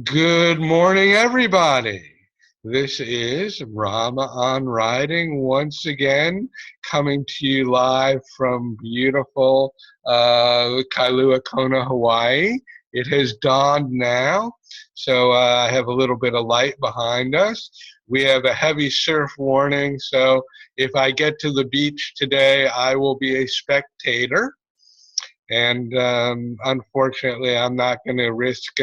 Good morning, everybody. This is Rama on Riding once again, coming to you live from beautiful Kailua Kona, Hawaii. It has dawned now, so I have a little bit of light behind us. We have a heavy surf warning, so if I get to the beach today, I will be a spectator. And unfortunately, I'm not going to risk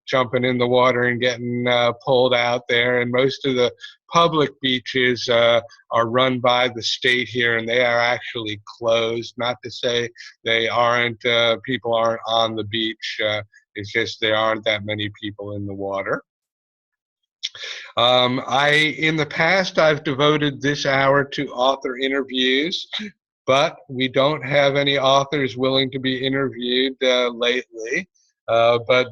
jumping in the water and getting pulled out there. And most of the public beaches are run by the state here, and they are actually closed. Not to say they aren't, people aren't on the beach. It's just there aren't that many people in the water. In the past, I've devoted this hour to author interviews, but we don't have any authors willing to be interviewed lately. But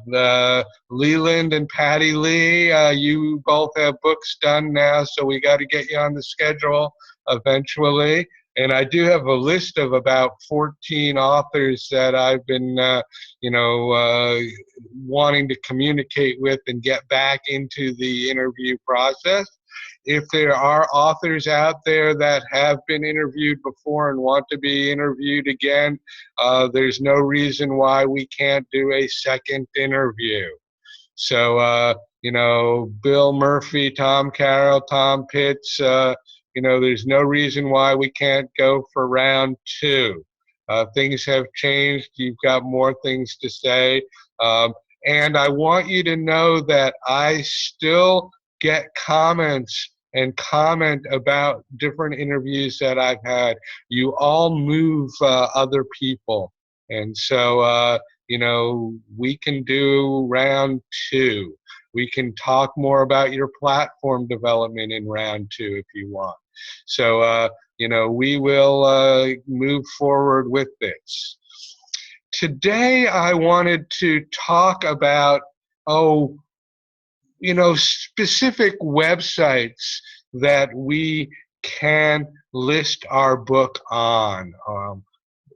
Leland and Patty Lee, you both have books done now, so we got to get you on the schedule eventually. And I do have a list of about 14 authors that I've been, wanting to communicate with and get back into the interview process. If there are authors out there that have been interviewed before and want to be interviewed again, there's no reason why we can't do a second interview. So, Bill Murphy, Tom Carroll, Tom Pitts, there's no reason why we can't go for round two. Things have changed. You've got more things to say. And I want you to know that I still get comments and comment about different interviews that I've had. You all move other people. And so, we can do round two. We can talk more about your platform development in round two if you want. So, we will move forward with this. Today, I wanted to talk about, specific websites that we can list our book on,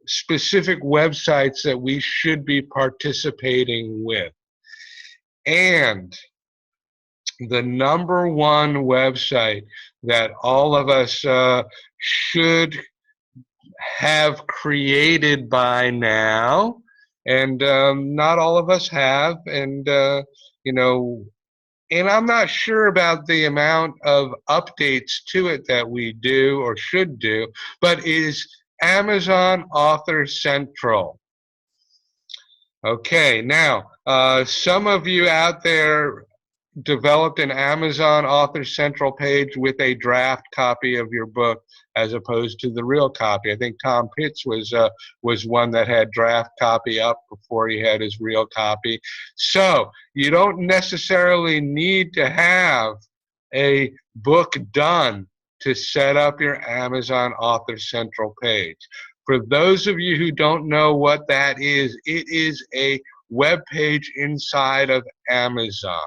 specific websites that we should be participating with. And the number one website that all of us should have created by now, and not all of us have, and and I'm not sure about the amount of updates to it that we do or should do, but is Amazon Author Central. Okay, now, some of you out there developed an Amazon Author Central page with a draft copy of your book as opposed to the real copy. I think Tom Pitts was one that had draft copy up before he had his real copy. So you don't necessarily need to have a book done to set up your Amazon Author Central page. For those of you who don't know what that is, it is a web page inside of Amazon.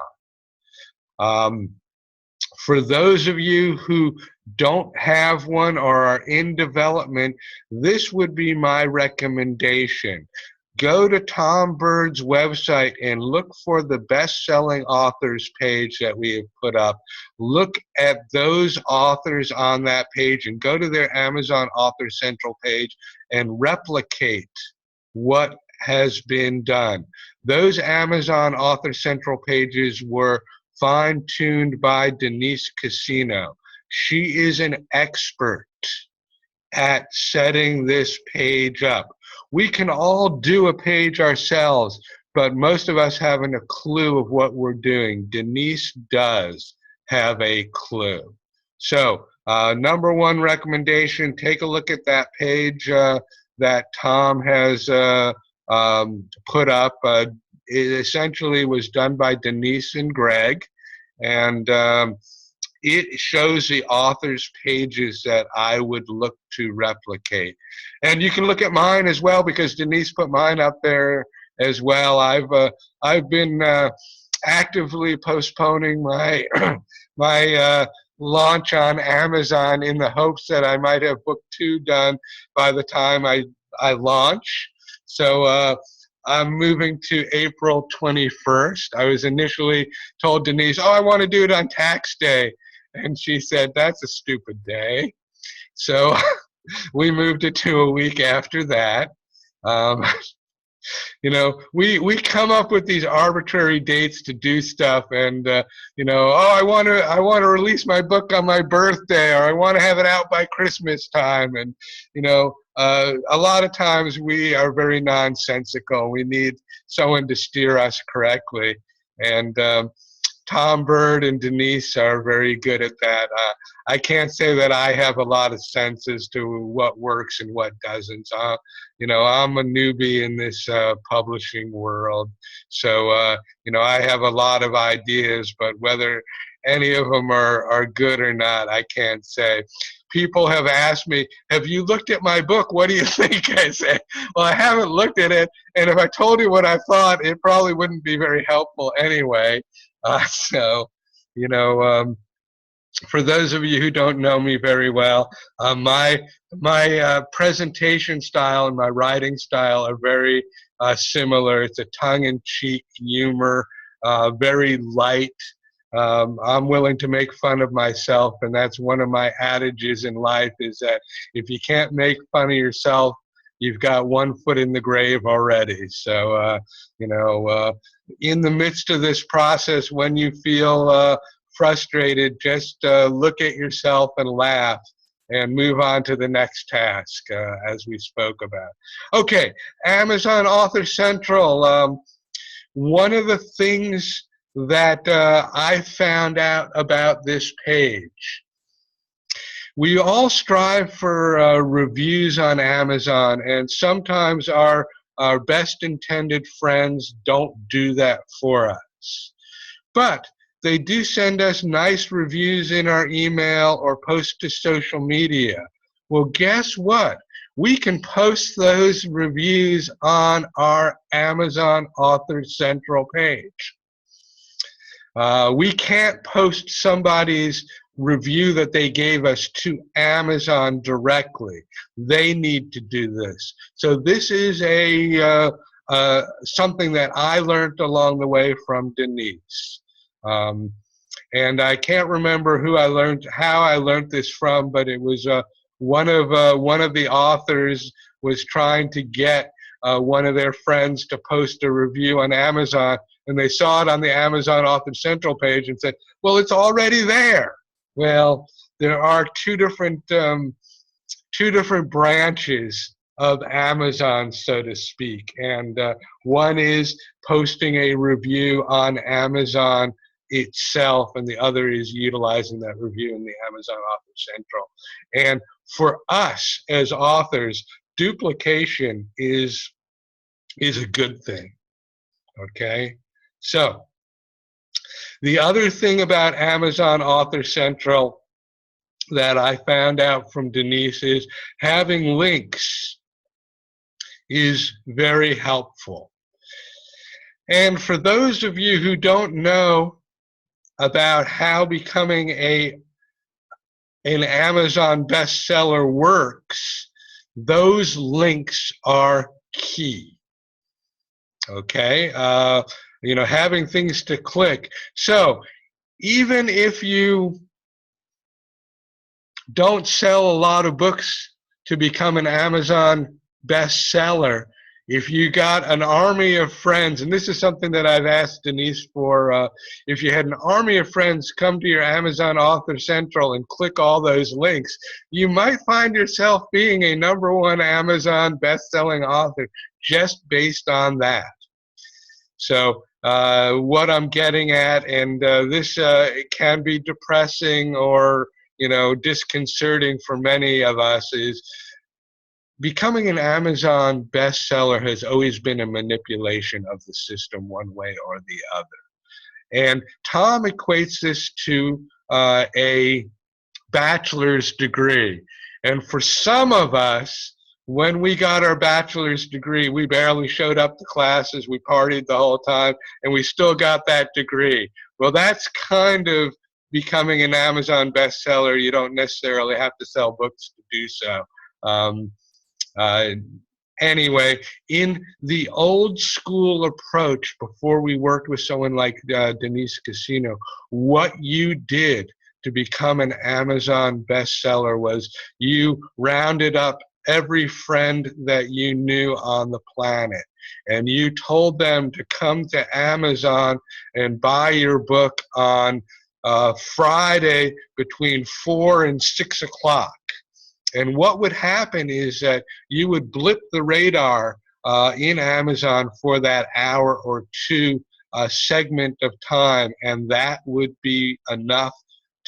For those of you who don't have one or are in development, this would be my recommendation. Go to Tom Bird's website and look for the best-selling authors page that we have put up. Look at those authors on that page and go to their Amazon Author Central page and replicate what has been done. Those Amazon Author Central pages were fine-tuned by Denise Casino. She is an expert at setting this page up. We can all do a page ourselves, but most of us haven't a clue of what we're doing. Denise does have a clue. So, number one recommendation, take a look at that page that Tom has put up. It essentially was done by Denise and Greg, and it shows the authors' pages that I would look to replicate. And you can look at mine as well, because Denise put mine up there as well. I've been actively postponing my my launch on Amazon in the hopes that I might have book 2 done by the time I launch. So I'm moving to April 21st. I was initially told Denise, oh, I want to do it on tax day. And she said, that's a stupid day. So we moved it to a week after that. Um, we come up with these arbitrary dates to do stuff, and oh, I want to release my book on my birthday, or I want to have it out by Christmas time, and a lot of times we are very nonsensical. We need someone to steer us correctly, and Tom Bird and Denise are very good at that. I can't say that I have a lot of sense as to what works and what doesn't. I'm a newbie in this publishing world, so I have a lot of ideas, but whether any of them are good or not, I can't say. People have asked me, have you looked at my book? What do you think? I say, well, I haven't looked at it, and if I told you what I thought, it probably wouldn't be very helpful anyway. So, for those of you who don't know me very well, my presentation style and my writing style are very similar. It's a tongue-in-cheek humor, very light. I'm willing to make fun of myself, and that's one of my adages in life, is that if you can't make fun of yourself, you've got one foot in the grave already. So, in the midst of this process, when you feel frustrated, just look at yourself and laugh and move on to the next task, as we spoke about. Okay, Amazon Author Central. One of the things that I found out about this page, we all strive for reviews on Amazon, and sometimes our best intended friends don't do that for us. But they do send us nice reviews in our email or post to social media. Well, guess what? We can post those reviews on our Amazon Author Central page. We can't post somebody's review that they gave us to Amazon directly. They need to do this. So this is something that I learned along the way from Denise. And I can't remember how I learned this from, but it was one of the authors was trying to get one of their friends to post a review on Amazon, and they saw it on the Amazon Author Central page and said, well, it's already there. Well, there are two different branches of Amazon, so to speak, and one is posting a review on Amazon itself, and the other is utilizing that review in the Amazon Author Central. And for us as authors, duplication is a good thing. Okay? So, the other thing about Amazon Author Central that I found out from Denise is having links is very helpful. And for those of you who don't know about how becoming an Amazon bestseller works, those links are key. Okay? Having things to click. So even if you don't sell a lot of books to become an Amazon bestseller, if you got an army of friends, and this is something that I've asked Denise for, if you had an army of friends come to your Amazon Author Central and click all those links, you might find yourself being a #1 Amazon best-selling author just based on that. So what I'm getting at, and this it can be depressing or disconcerting for many of us, is becoming an Amazon bestseller has always been a manipulation of the system one way or the other. And Tom equates this to a bachelor's degree. And for some of us, when we got our bachelor's degree, we barely showed up to classes, we partied the whole time, and we still got that degree. Well, that's kind of becoming an Amazon bestseller. You don't necessarily have to sell books to do so. Anyway, in the old school approach, before we worked with someone like Denise Casino, what you did to become an Amazon bestseller was you rounded up every friend that you knew on the planet, and you told them to come to Amazon and buy your book on Friday between 4 and 6 o'clock. And what would happen is that you would blip the radar in Amazon for that hour or two segment of time, and that would be enough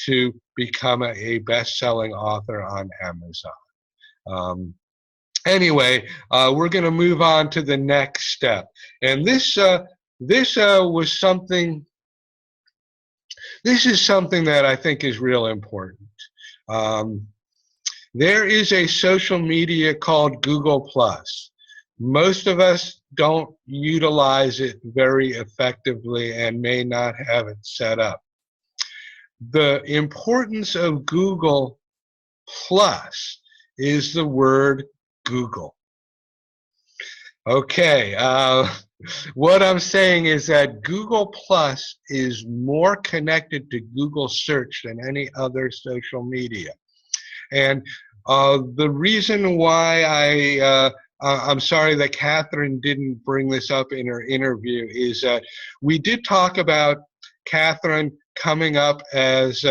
to become a best-selling author on Amazon. Anyway, we're going to move on to the next step, and this was something. This is something that I think is real important. There is a social media called Google+. Most of us don't utilize it very effectively and may not have it set up. The importance of Google+ is the word Google. Okay, what I'm saying is that Google+ is more connected to Google search than any other social media. And the reason why I'm sorry that Catherine didn't bring this up in her interview is that we did talk about Catherine coming up as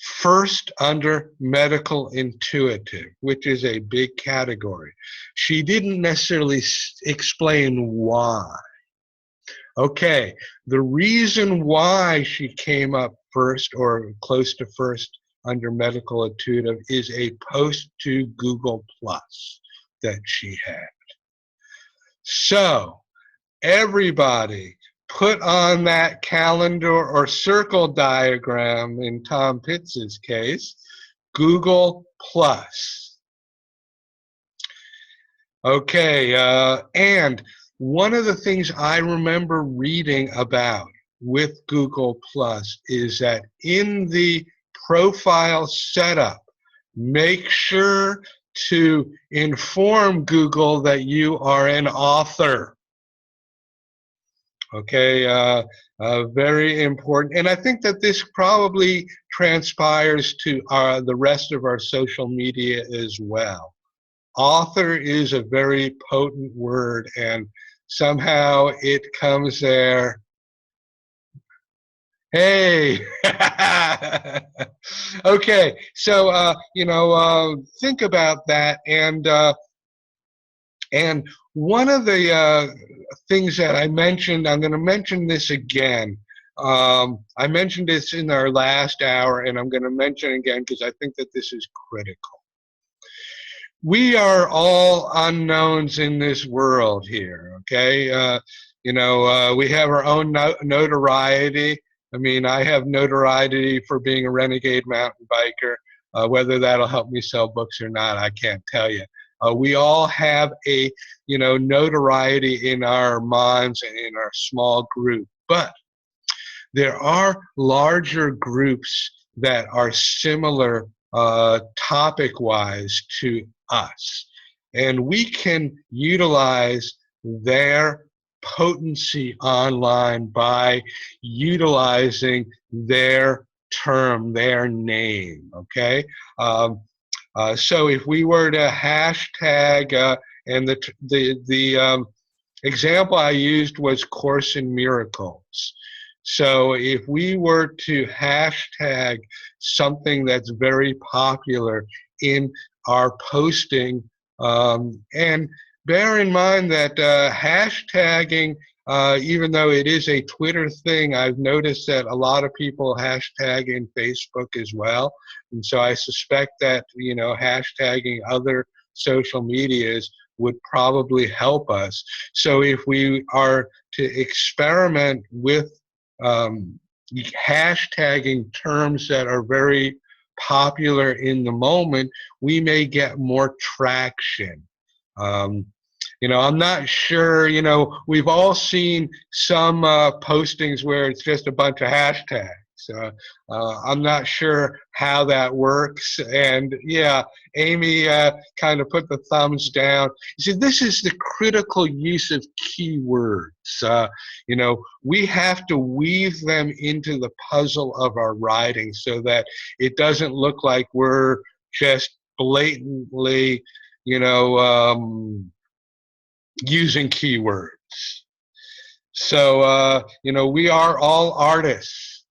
first under medical intuitive, which is a big category. She didn't necessarily explain why. Okay, the reason why she came up first or close to first under medical intuitive is a post to Google+ that she had. So everybody put on that calendar or circle diagram, in Tom Pitts's case, Google+. Okay, and one of the things I remember reading about with Google+ is that in the profile setup, make sure to inform Google that you are an author. Okay, very important. And I think that this probably transpires to the rest of our social media as well. Author is a very potent word, and somehow it comes there. Hey, okay. So think about that, and one of the things that I mentioned, I'm going to mention this again. I mentioned this in our last hour, and I'm going to mention it again because I think that this is critical. We are all unknowns in this world here, okay? We have our own notoriety. I mean, I have notoriety for being a renegade mountain biker. Whether that'll help me sell books or not, I can't tell you. We all have a, notoriety in our minds and in our small group. But there are larger groups that are similar topic-wise to us. And we can utilize their potency online by utilizing their term, their name, okay? So if we were to hashtag, and the example I used was Course in Miracles. So if we were to hashtag something that's very popular in our posting, and bear in mind that hashtagging, even though it is a Twitter thing, I've noticed that a lot of people hashtag in Facebook as well. And so I suspect that, hashtagging other social medias would probably help us. So if we are to experiment with hashtagging terms that are very popular in the moment, we may get more traction. I'm not sure, we've all seen some postings where it's just a bunch of hashtags. I'm not sure how that works. And yeah, Amy kind of put the thumbs down. You see, this is the critical use of keywords. We have to weave them into the puzzle of our writing so that it doesn't look like we're just blatantly, using keywords. So, we are all artists,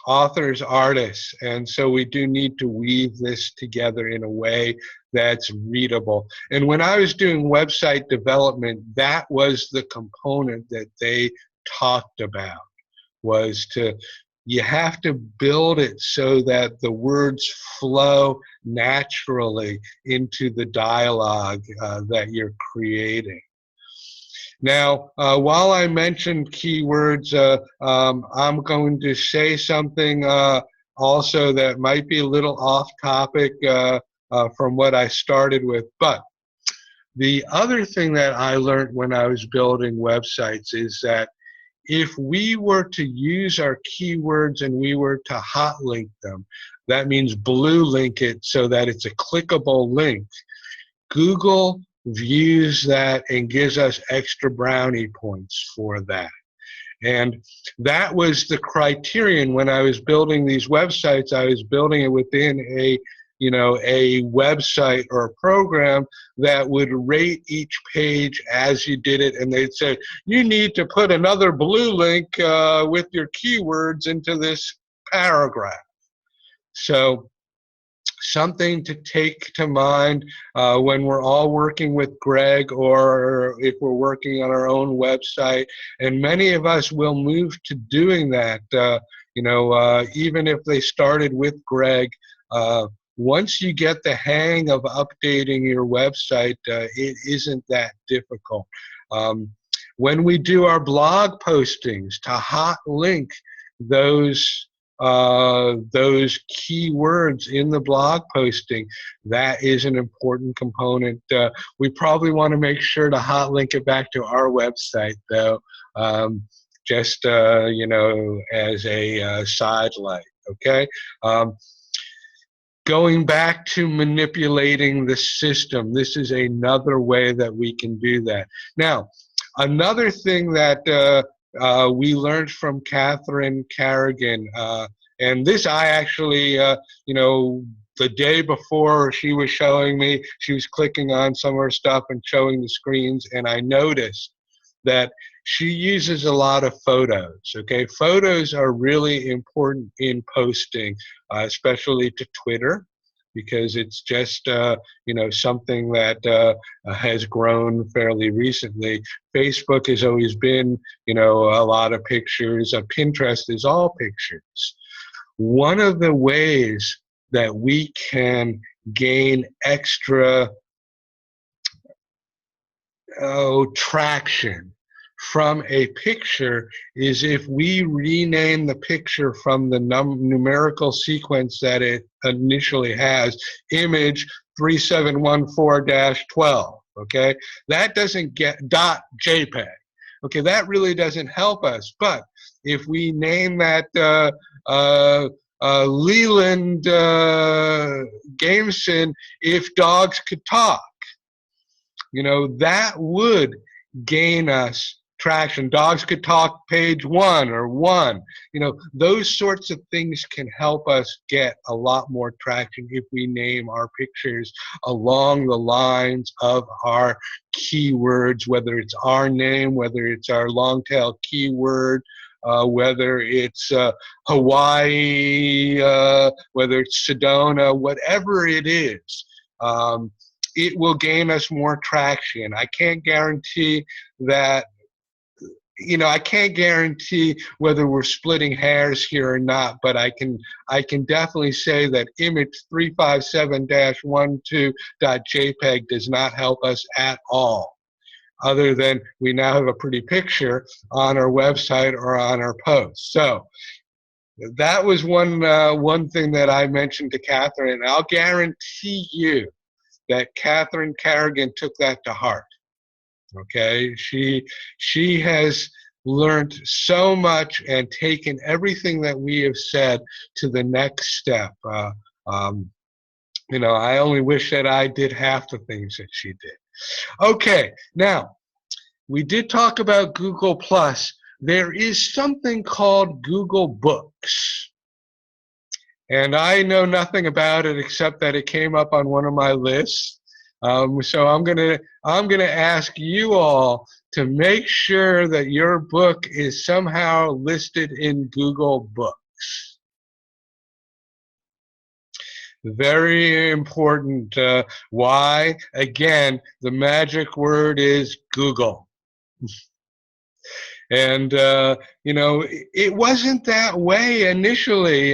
authors, artists, and so we do need to weave this together in a way that's readable. And when I was doing website development, that was the component that they talked about, was you have to build it so that the words flow naturally into the dialogue that you're creating. Now, while I mentioned keywords, I'm going to say something also that might be a little off topic from what I started with. But the other thing that I learned when I was building websites is that if we were to use our keywords and we were to hot link them, that means blue link it so that it's a clickable link, Google views that and gives us extra brownie points for that. And that was the criterion when I was building these websites. I was building it within a website or a program that would rate each page as you did it, and they'd say, you need to put another blue link with your keywords into this paragraph. So something to take to mind when we're all working with Greg, or if we're working on our own website. And many of us will move to doing that, even if they started with Greg. Once you get the hang of updating your website, it isn't that difficult. When we do our blog postings, to hot link those keywords in the blog posting, that is an important component. We probably want to make sure to hot link it back to our website, though, just as a sidelight. Okay. Going back to manipulating the system, this is another way that we can do that. Now, another thing that we learned from Catherine Carrigan, and this I actually, the day before she was showing me, she was clicking on some of her stuff and showing the screens, and I noticed that she uses a lot of photos. Okay, photos are really important in posting, especially to Twitter, because it's just something that has grown fairly recently. Facebook has always been a lot of pictures. Pinterest is all pictures. One of the ways that we can gain extra traction from a picture is if we rename the picture from the numerical sequence that it initially has, image 3714-12, okay? That doesn't get .jpeg, okay? That really doesn't help us, but if we name that Leland Gameson, If Dogs Could Talk, that would gain us traction. Dogs Could Talk page 1 or 1. Those sorts of things can help us get a lot more traction if we name our pictures along the lines of our keywords, whether it's our name, whether it's our long tail keyword, whether it's Hawaii, whether it's Sedona, whatever it is. It will gain us more traction. I can't guarantee that, I can't guarantee whether we're splitting hairs here or not, but I can definitely say that image 357-12.jpg does not help us at all, other than we now have a pretty picture on our website or on our post. So that was one thing that I mentioned to Catherine, and I'll guarantee you that Catherine Carrigan took that to heart. Okay, she has learned so much and taken everything that we have said to the next step. I only wish that I did half the things that she did. Okay, now, we did talk about Google Plus. There is something called Google Books. And I know nothing about it except that it came up on one of my lists. So I'm gonna ask you all to make sure that your book is somehow listed in Google Books. Very important. Why? Again, the magic word is Google. And it wasn't that way initially.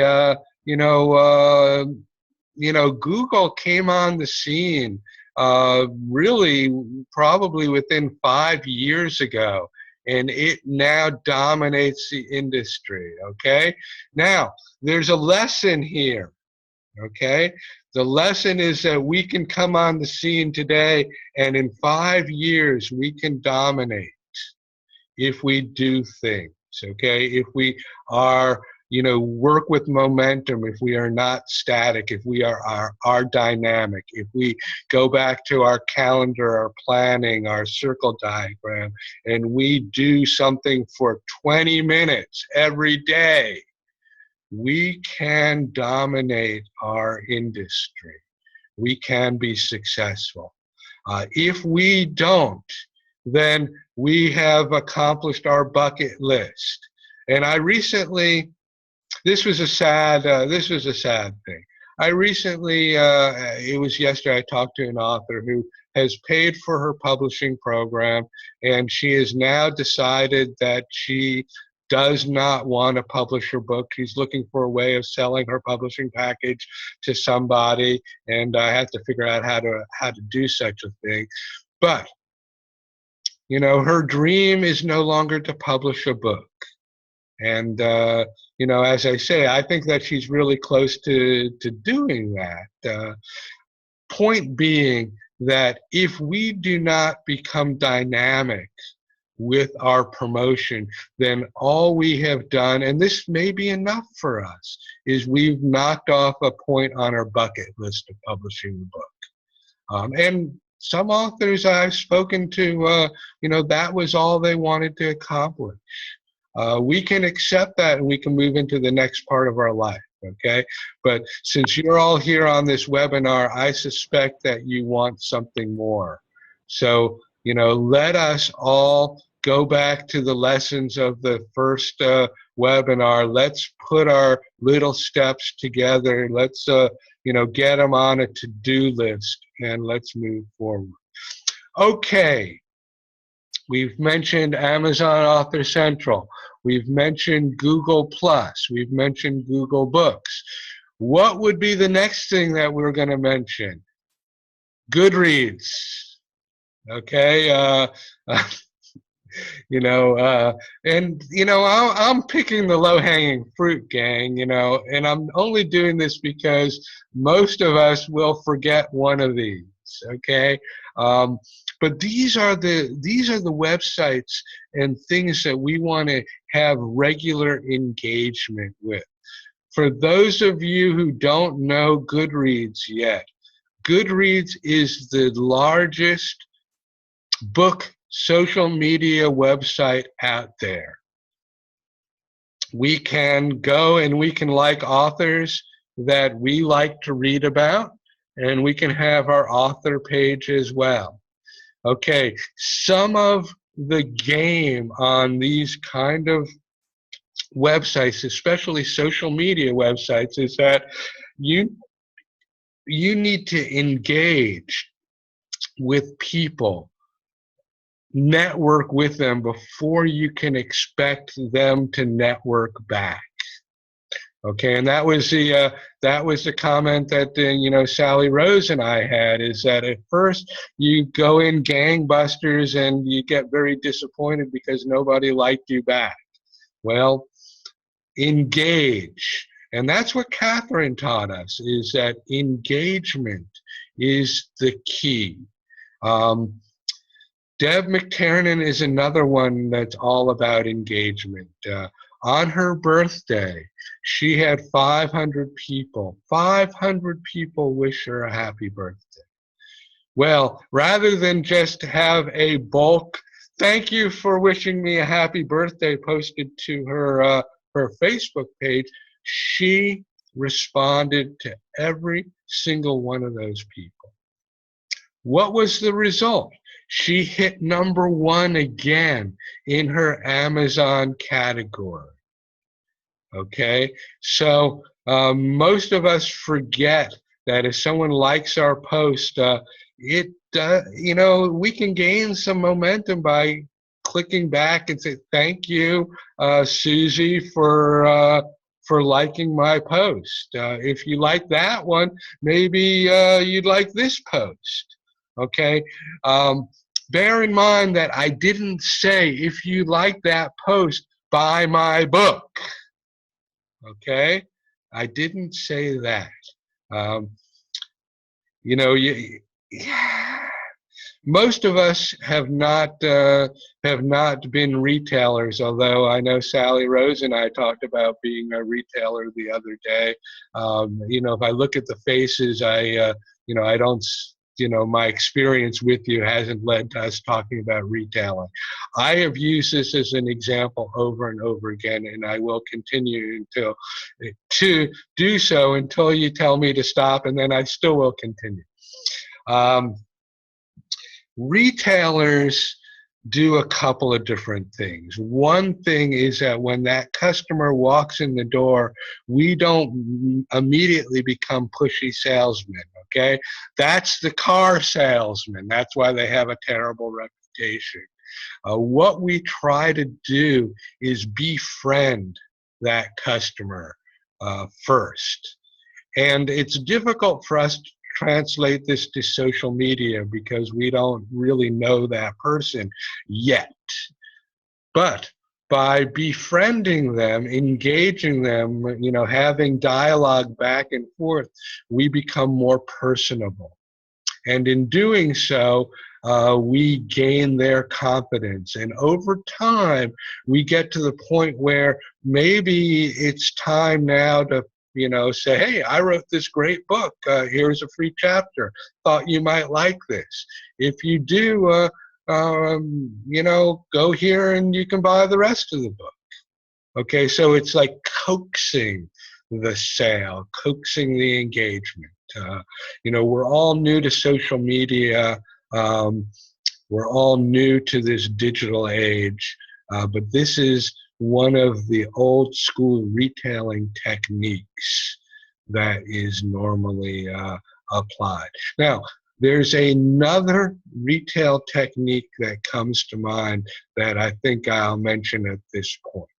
Google came on the scene really probably within 5 years ago, and it now dominates the industry. Okay, now there's a lesson here. Okay, the lesson is that we can come on the scene today, and in 5 years we can dominate if we do things. Okay, if we are work with momentum, if we are not static, if we are dynamic, if we go back to our calendar, our planning, our circle diagram, and we do something for 20 minutes every day, we can dominate our industry. We can be successful. If we don't, then we have accomplished our bucket list. And I recently, this was a sad thing. I recently, it was yesterday, I talked to an author who has paid for her publishing program, and she has now decided that she does not want to publish her book. She's looking for a way of selling her publishing package to somebody, and I have to figure out how to do such a thing. But her dream is no longer to publish a book. And, as I say, I think that she's really close to doing that. Point being that if we do not become dynamic with our promotion, then all we have done, and this may be enough for us, is we've knocked off a point on our bucket list of publishing the book. And some authors I've spoken to, that was all they wanted to accomplish. We can accept that, and we can move into the next part of our life, okay? But since you're all here on this webinar, I suspect that you want something more. So, let us all go back to the lessons of the first webinar. Let's put our little steps together. Let's, get them on a to-do list, and let's move forward. Okay. We've mentioned Amazon Author Central. We've mentioned Google Plus. We've mentioned Google Books. What would be the next thing that we're going to mention? Goodreads. Okay. I'm picking the low-hanging fruit, gang, and I'm only doing this because most of us will forget one of these, okay? But these are the websites and things that we want to have regular engagement with. For those of you who don't know Goodreads yet, Goodreads is the largest book social media website out there. We can go and we can like authors that we like to read about, and we can have our author page as well. Okay, some of the game on these kind of websites, especially social media websites, is that you need to engage with people, network with them before you can expect them to network back. Okay, and that was the comment that Sally Rose and I had, is that at first you go in gangbusters and you get very disappointed because nobody liked you back. Well, engage, and that's what Catherine taught us, is that engagement is the key. Deb McTiernan is another one that's all about engagement. On her birthday, she had 500 people wish her a happy birthday. Well, rather than just have a bulk "thank you for wishing me a happy birthday" posted to her Facebook page, she responded to every single one of those people. What was the result? She hit #1 again in her Amazon category. Okay, so most of us forget that if someone likes our post, we can gain some momentum by clicking back and say thank you, Susie, for liking my post. If you like that one, maybe you'd like this post. Okay. Bear in mind that I didn't say if you like that post, buy my book. Okay, I didn't say that. Um, you know, most of us have not been retailers. Although I know Sally Rose and I talked about being a retailer the other day. If I look at the faces, I don't. My experience with you hasn't led to us talking about retailing. I have used this as an example over and over again, and I will continue to do so until you tell me to stop, and then I still will continue. Retailers do a couple of different things. One thing is that when that customer walks in the door, we don't immediately become pushy salesmen, okay? That's the car salesman. That's why they have a terrible reputation. What we try to do is befriend that customer first. And it's difficult for us to translate this to social media because we don't really know that person yet. But by befriending them, engaging them, having dialogue back and forth, we become more personable. And in doing so, we gain their confidence. And over time, we get to the point where maybe it's time now to say, hey, I wrote this great book. Here's a free chapter. Thought you might like this. If you do, go here and you can buy the rest of the book. Okay, so it's like coaxing the sale, coaxing the engagement. We're all new to social media. We're all new to this digital age, but this is one of the old school retailing techniques that is normally applied. Now, there's another retail technique that comes to mind that I think I'll mention at this point.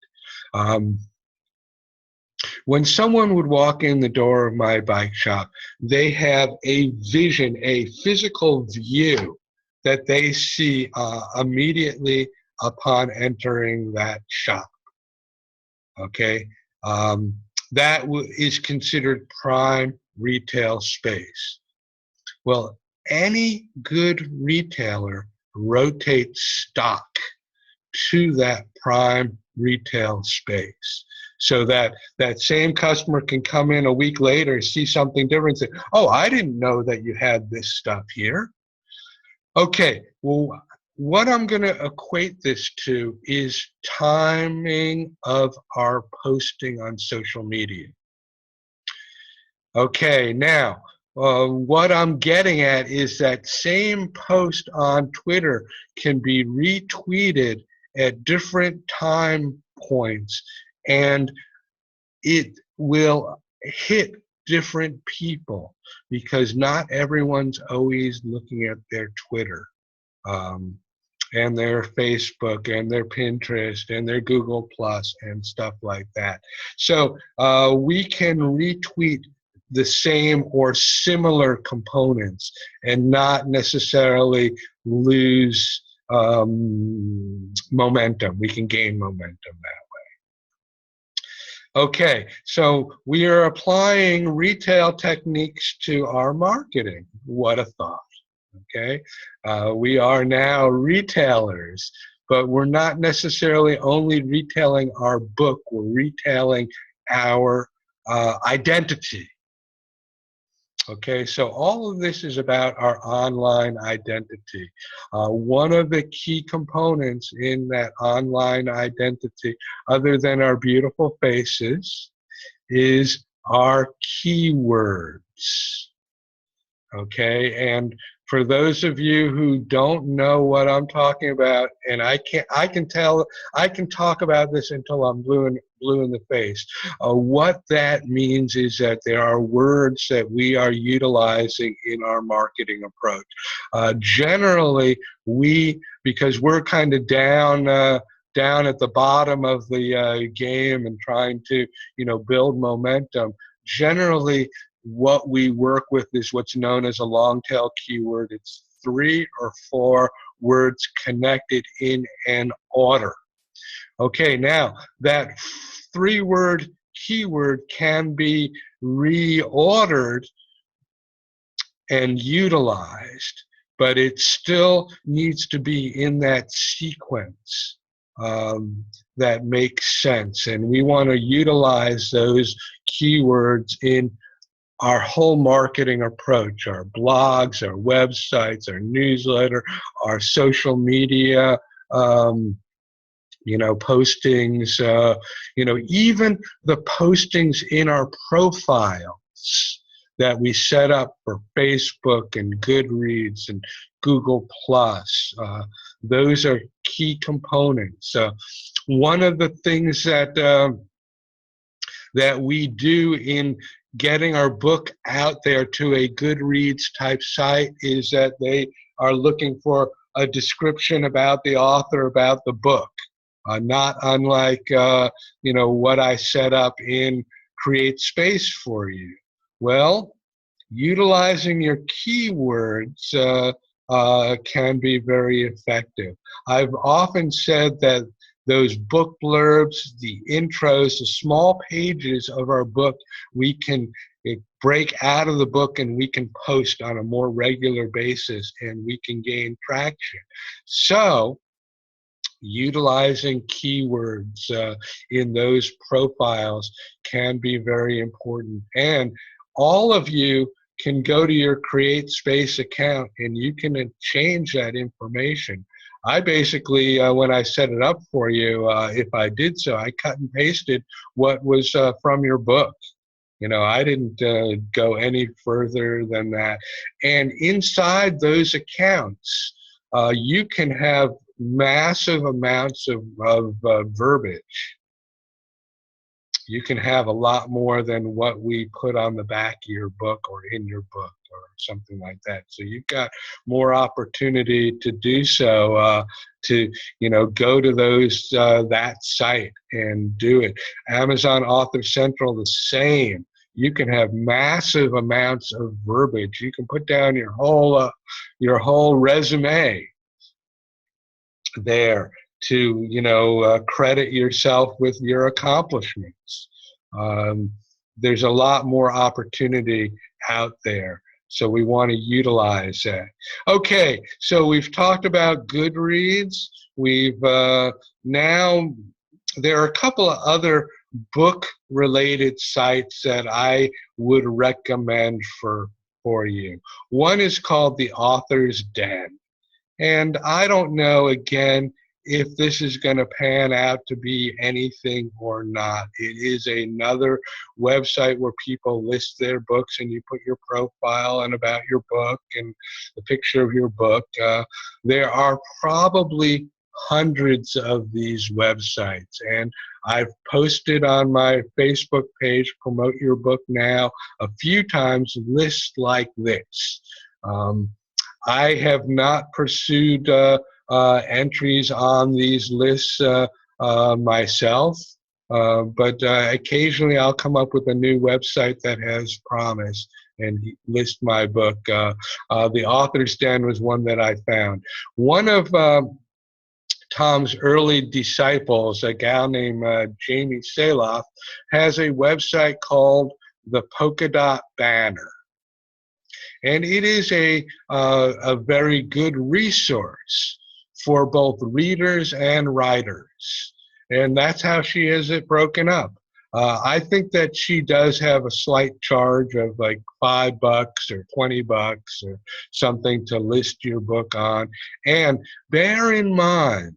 When someone would walk in the door of my bike shop, they have a vision, a physical view that they see immediately upon entering that shop. Okay, that is considered prime retail space. Well, any good retailer rotates stock to that prime retail space so that that same customer can come in a week later, see something different, and say, oh, I didn't know that you had this stuff here. Okay, well, what I'm going to equate this to is timing of our posting on social media. Okay, now, what I'm getting at is that same post on Twitter can be retweeted at different time points, and it will hit different people because not everyone's always looking at their Twitter and their Facebook and their Pinterest and their Google Plus and stuff like that. So we can retweet the same or similar components and not necessarily lose momentum. We can gain momentum that way. Okay, so we are applying retail techniques to our marketing. What a thought. Okay, we are now retailers, but we're not necessarily only retailing our book, we're retailing our identity. Okay, so all of this is about our online identity. One of the key components in that online identity, other than our beautiful faces, is our keywords. Okay, and for those of you who don't know what I'm talking about, and I can talk about this until I'm blue in the face. What that means is that there are words that we are utilizing in our marketing approach. Generally, because we're kind of down at the bottom of the game and trying to, build momentum. Generally, what we work with is what's known as a long tail keyword. It's 3 or 4 words connected in an order. Okay, now that 3-word keyword can be reordered and utilized, but it still needs to be in that sequence that makes sense. And we want to utilize those keywords in our whole marketing approach, our blogs, our websites, our newsletter, our social media, postings, even the postings in our profiles that we set up for Facebook and Goodreads and Google+. Those are key components. One of the things that we do in getting our book out there to a Goodreads type site is that they are looking for a description about the author, about the book. Not unlike, what I set up in Create Space for You. Well, utilizing your keywords can be very effective. I've often said that those book blurbs, the intros, the small pages of our book, we can break out of the book and we can post on a more regular basis and we can gain traction. So, utilizing keywords in those profiles can be very important. And all of you can go to your Create Space account and you can change that information. I basically, when I set it up for you, if I did so, I cut and pasted what was from your book. I didn't go any further than that. And inside those accounts, you can have massive amounts of verbiage. You can have a lot more than what we put on the back of your book or in your book or something like that. So you've got more opportunity to do so, to go to those that site and do it. Amazon Author Central, the same. You can have massive amounts of verbiage. You can put down your whole resume there to credit yourself with your accomplishments. There's a lot more opportunity out there, so we want to utilize that. Okay, so we've talked about Goodreads. We've now there are a couple of other book-related sites that I would recommend for you. One is called the Author's Den. And I don't know, again, if this is going to pan out to be anything or not. It is another website where people list their books and you put your profile and about your book and the picture of your book. There are probably hundreds of these websites, and I've posted on my Facebook page, Promote Your Book Now, a few times lists like this. I have not pursued entries on these lists myself, but occasionally I'll come up with a new website that has promise and list my book. The Author's Den was one that I found. One of Tom's early disciples, a gal named Jamie Saloff, has a website called the Polka Dot Banner. And it is a very good resource for both readers and writers. And that's how she has it broken up. I think that she does have a slight charge of like $5 or $20 or something to list your book on. And bear in mind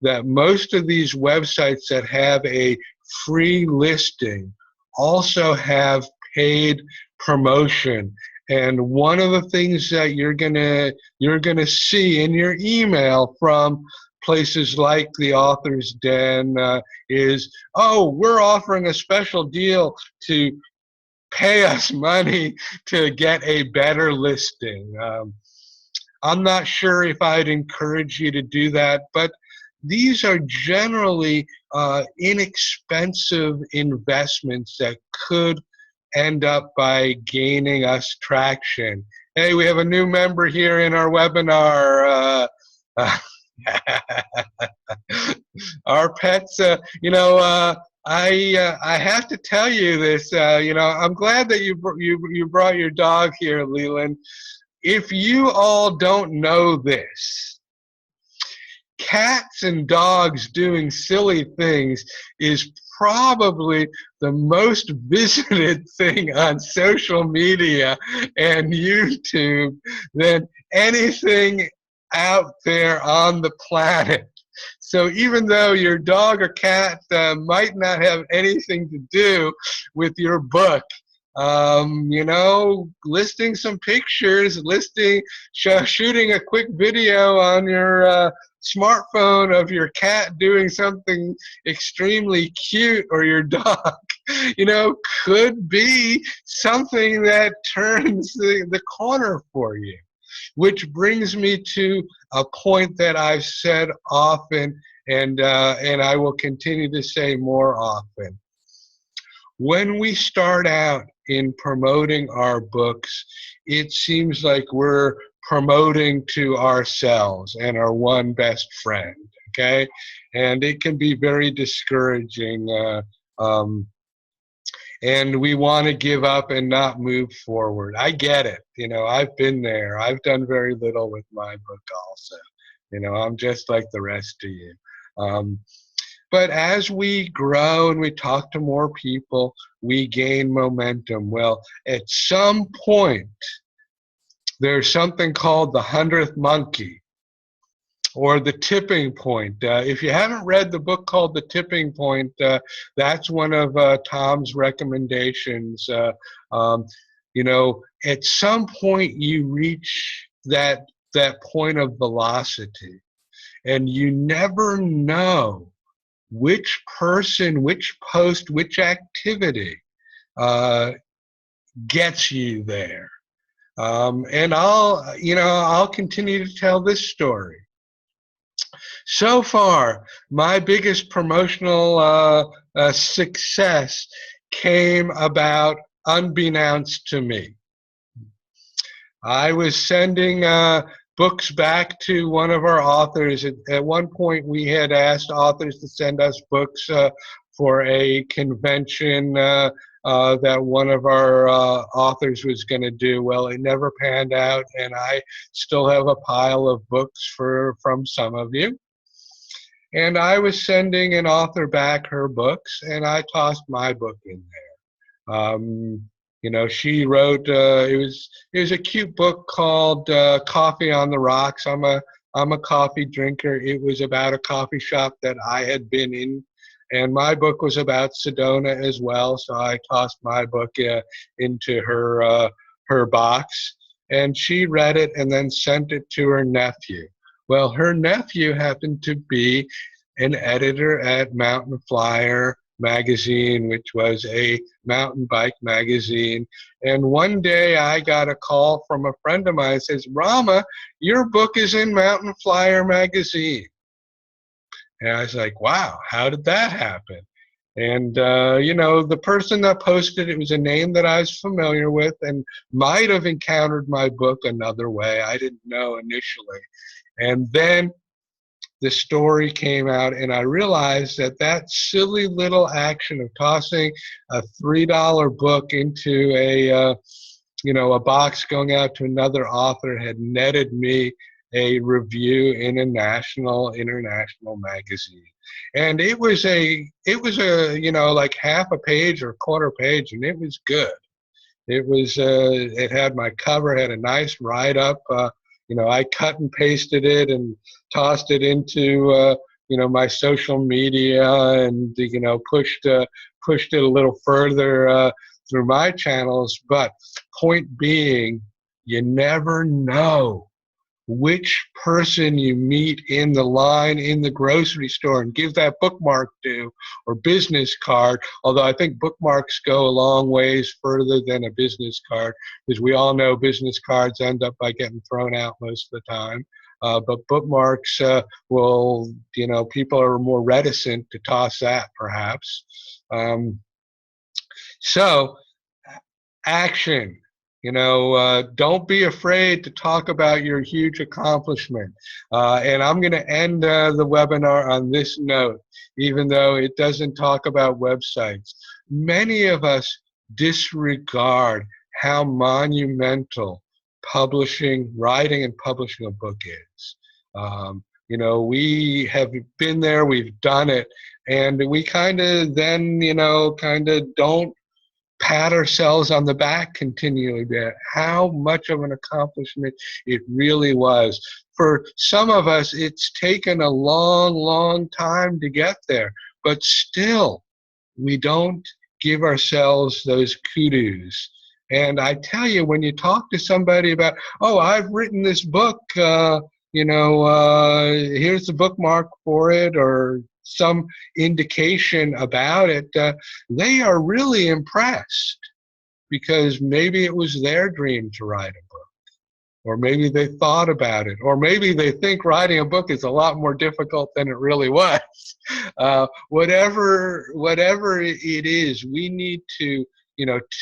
that most of these websites that have a free listing also have paid promotion. And one of the things that you're gonna see in your email from places like the Author's Den is, oh, we're offering a special deal to pay us money to get a better listing. I'm not sure if I'd encourage you to do that, but these are generally inexpensive investments that could end up by gaining us traction. Hey, we have a new member here in our webinar. Our pets, I have to tell you this. I'm glad that you brought your dog here, Leland. If you all don't know this, cats and dogs doing silly things is probably the most visited thing on social media and YouTube than anything out there on the planet. So even though your dog or cat might not have anything to do with your book, listing some pictures, shooting a quick video on your smartphone of your cat doing something extremely cute, or your dog, could be something that turns the corner for you. Which brings me to a point that I've said often, and I will continue to say more often. When we start out in promoting our books, it seems like we're promoting to ourselves and our one best friend, okay? And it can be very discouraging, and we want to give up and not move forward. I get it. I've been there. I've done very little with my book also. I'm just like the rest of you. But as we grow and we talk to more people, we gain momentum. Well, at some point, there's something called the 100th monkey, or the tipping point. If you haven't read the book called The Tipping Point, that's one of Tom's recommendations. At some point you reach that point of velocity, and you never know which person, which post, which activity gets you there. And I'll continue to tell this story. So far, my biggest promotional success came about unbeknownst to me. I was sending books back to one of our authors. At one point, we had asked authors to send us books for a convention that one of our authors was going to do. Well, it never panned out, and I still have a pile of books from some of you. And I was sending an author back her books, and I tossed my book in there. She wrote, it was a cute book called Coffee on the Rocks. I'm a coffee drinker. It was about a coffee shop that I had been in, and my book was about Sedona as well, so I tossed my book into her box, and she read it and then sent it to her nephew. Well, her nephew happened to be an editor at Mountain Flyer magazine, which was a mountain bike magazine. And one day I got a call from a friend of mine that says, Rama, your book is in Mountain Flyer magazine. And I was like, wow, how did that happen? And, the person that posted it was a name that I was familiar with and might have encountered my book another way. I didn't know initially. And then the story came out, and I realized that silly little action of tossing a $3 book into a box going out to another author had netted me a review in a national, international magazine. And it was like half a page or quarter page, and it was good. It had my cover, had a nice write-up. I cut and pasted it and tossed it into, my social media, and, pushed it a little further through my channels. But point being, you never know which person you meet in the line in the grocery store and give that bookmark to, or business card, although I think bookmarks go a long ways further than a business card, because we all know business cards end up by getting thrown out most of the time. But bookmarks people are more reticent to toss that, perhaps. So, action. Don't be afraid to talk about your huge accomplishment. And I'm going to end the webinar on this note, even though it doesn't talk about websites. Many of us disregard how monumental writing and publishing a book is. We have been there, we've done it, and we kind of then, don't pat ourselves on the back continually about how much of an accomplishment it really was. For some of us, it's taken a long, long time to get there, but still, we don't give ourselves those kudos. And I tell you, when you talk to somebody about, oh, I've written this book, here's the bookmark for it, or some indication about it, they are really impressed, because maybe it was their dream to write a book, or maybe they thought about it, or maybe they think writing a book is a lot more difficult than it really was. Whatever it is, we need to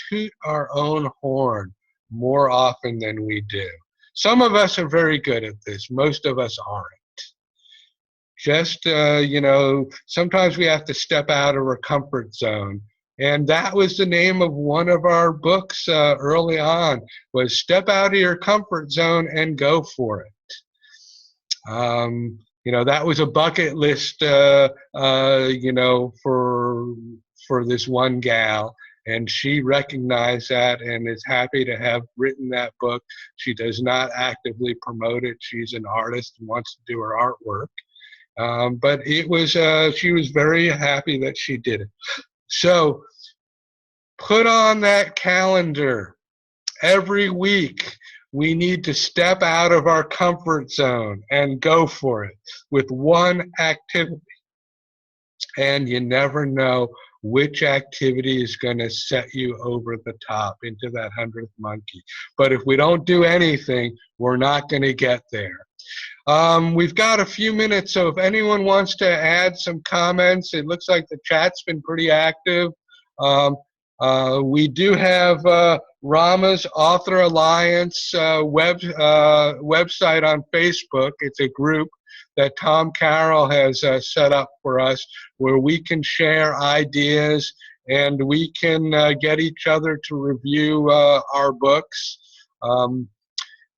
toot our own horn more often than we do. Some of us are very good at this. Most of us aren't. Just, sometimes we have to step out of our comfort zone. And that was the name of one of our books early on, was Step Out of Your Comfort Zone and Go for It. That was a bucket list, for this one gal. And she recognized that and is happy to have written that book. She does not actively promote it. She's an artist and wants to do her artwork. But it was, she was very happy that she did it. So put on that calendar. Every week, we need to step out of our comfort zone and go for it with one activity. And you never know which activity is going to set you over the top into that 100th monkey. But if we don't do anything, we're not going to get there. We've got a few minutes, so if anyone wants to add some comments, it looks like the chat's been pretty active. We do have Rama's Author Alliance website on Facebook. It's a group that Tom Carroll has set up for us, where we can share ideas and we can get each other to review our books.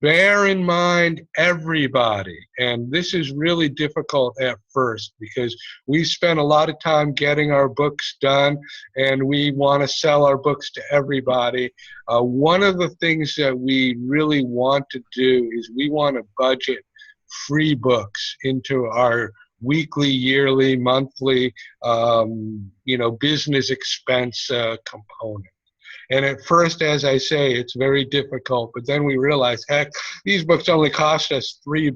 Bear in mind, everybody, and this is really difficult at first because we spend a lot of time getting our books done and we want to sell our books to everybody. One of the things that we really want to do is we want to budget free books into our weekly, yearly, monthly, business expense component. And at first, as I say, it's very difficult, but then we realize, heck, these books only cost us $3.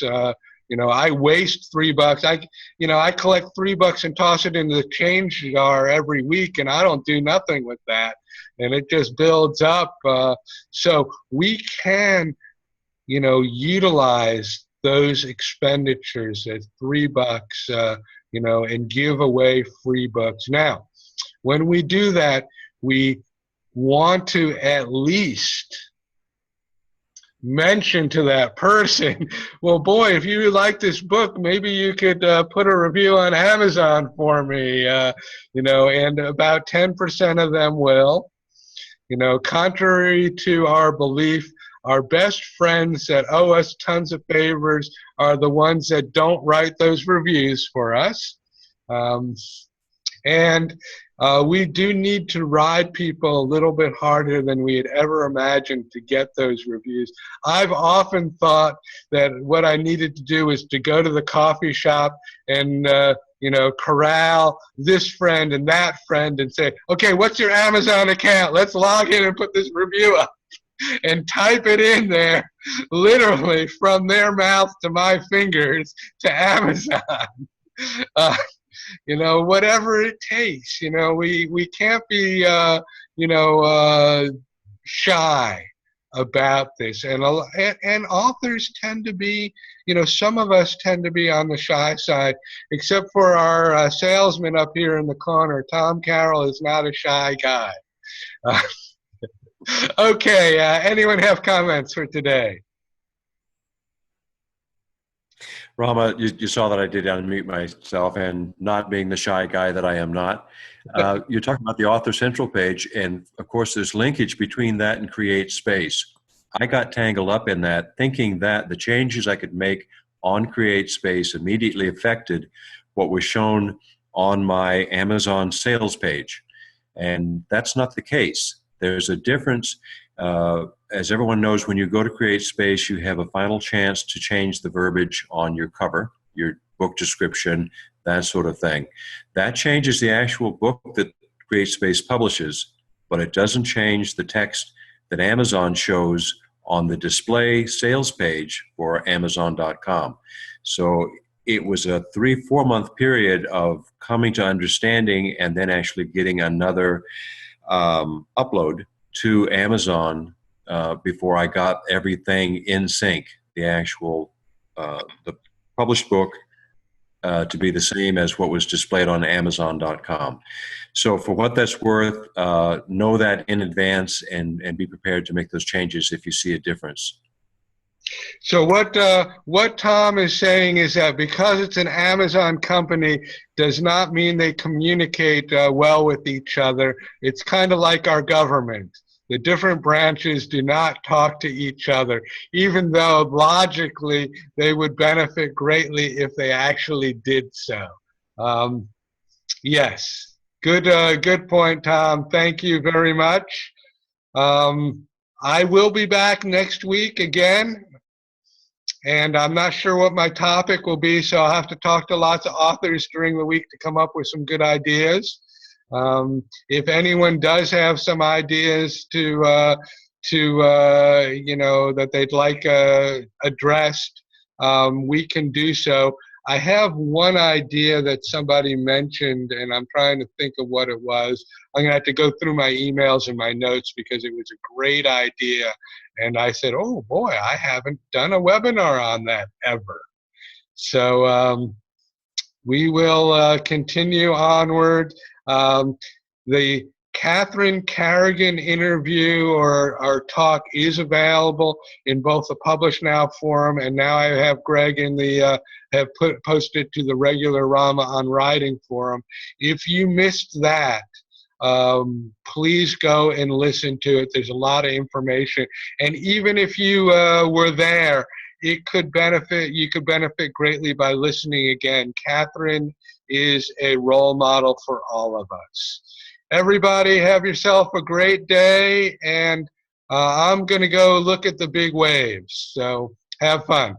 I waste $3. I collect $3 and toss it into the change jar every week, and I don't do nothing with that. And it just builds up. So we can, utilize those expenditures at $3, and give away free books. Now, when we do that, we want to at least mention to that person, well, boy, if you like this book, maybe you could put a review on Amazon for me, and about 10% of them will. You know, contrary to our belief, our best friends that owe us tons of favors are the ones that don't write those reviews for us. Um, and we do need to ride people a little bit harder than we had ever imagined to get those reviews. I've often thought that what I needed to do was to go to the coffee shop and you know, corral this friend and that friend and say, okay, what's your Amazon account? Let's log in and put this review up, and type it in there, literally from their mouth to my fingers to Amazon. Uh, you know, whatever it takes. You know, we can't be, you know, shy about this. And authors tend to be, you know, some of us tend to be on the shy side, except for our salesman up here in the corner. Tom Carroll is not a shy guy. Uh, okay, anyone have comments for today? Rama, you saw that I did unmute myself, and not being the shy guy that I am not. You're talking about the Author Central page, and of course there's linkage between that and Create Space. I got tangled up in that, thinking that the changes I could make on Create Space immediately affected what was shown on my Amazon sales page. And that's not the case. There's a difference. As everyone knows, when you go to Create Space, you have a final chance to change the verbiage on your cover, your book description, that sort of thing. That changes the actual book that Create Space publishes, but it doesn't change the text that Amazon shows on the display sales page for Amazon.com. So it was a 3-4 month period of coming to understanding and then actually getting another upload to Amazon before I got everything in sync, the actual the published book to be the same as what was displayed on Amazon.com. So for what that's worth, know that in advance and be prepared to make those changes if you see a difference. So what Tom is saying is that because it's an Amazon company does not mean they communicate well with each other. It's kind of like our government. The different branches do not talk to each other, even though logically they would benefit greatly if they actually did so. Yes, good point, Tom. Thank you very much. I will be back next week again, and I'm not sure what my topic will be, so I'll have to talk to lots of authors during the week to come up with some good ideas. If anyone does have some ideas to you know, that they'd like addressed, we can do so. I have one idea that somebody mentioned, and I'm trying to think of what it was. I'm going to have to go through my emails and my notes because it was a great idea. And I said, oh boy, I haven't done a webinar on that ever. So we will continue onward. The Catherine Carrigan interview or our talk is available in both the Publish Now forum, and now I have Greg in the have posted to the regular Rama on Writing forum. If you missed that, please go and listen to it. There's a lot of information, and even if you were there, it could benefit. You could benefit greatly by listening again. Catherine is a role model for all of us. Everybody, have yourself a great day, and I'm going to go look at the big waves. So have fun.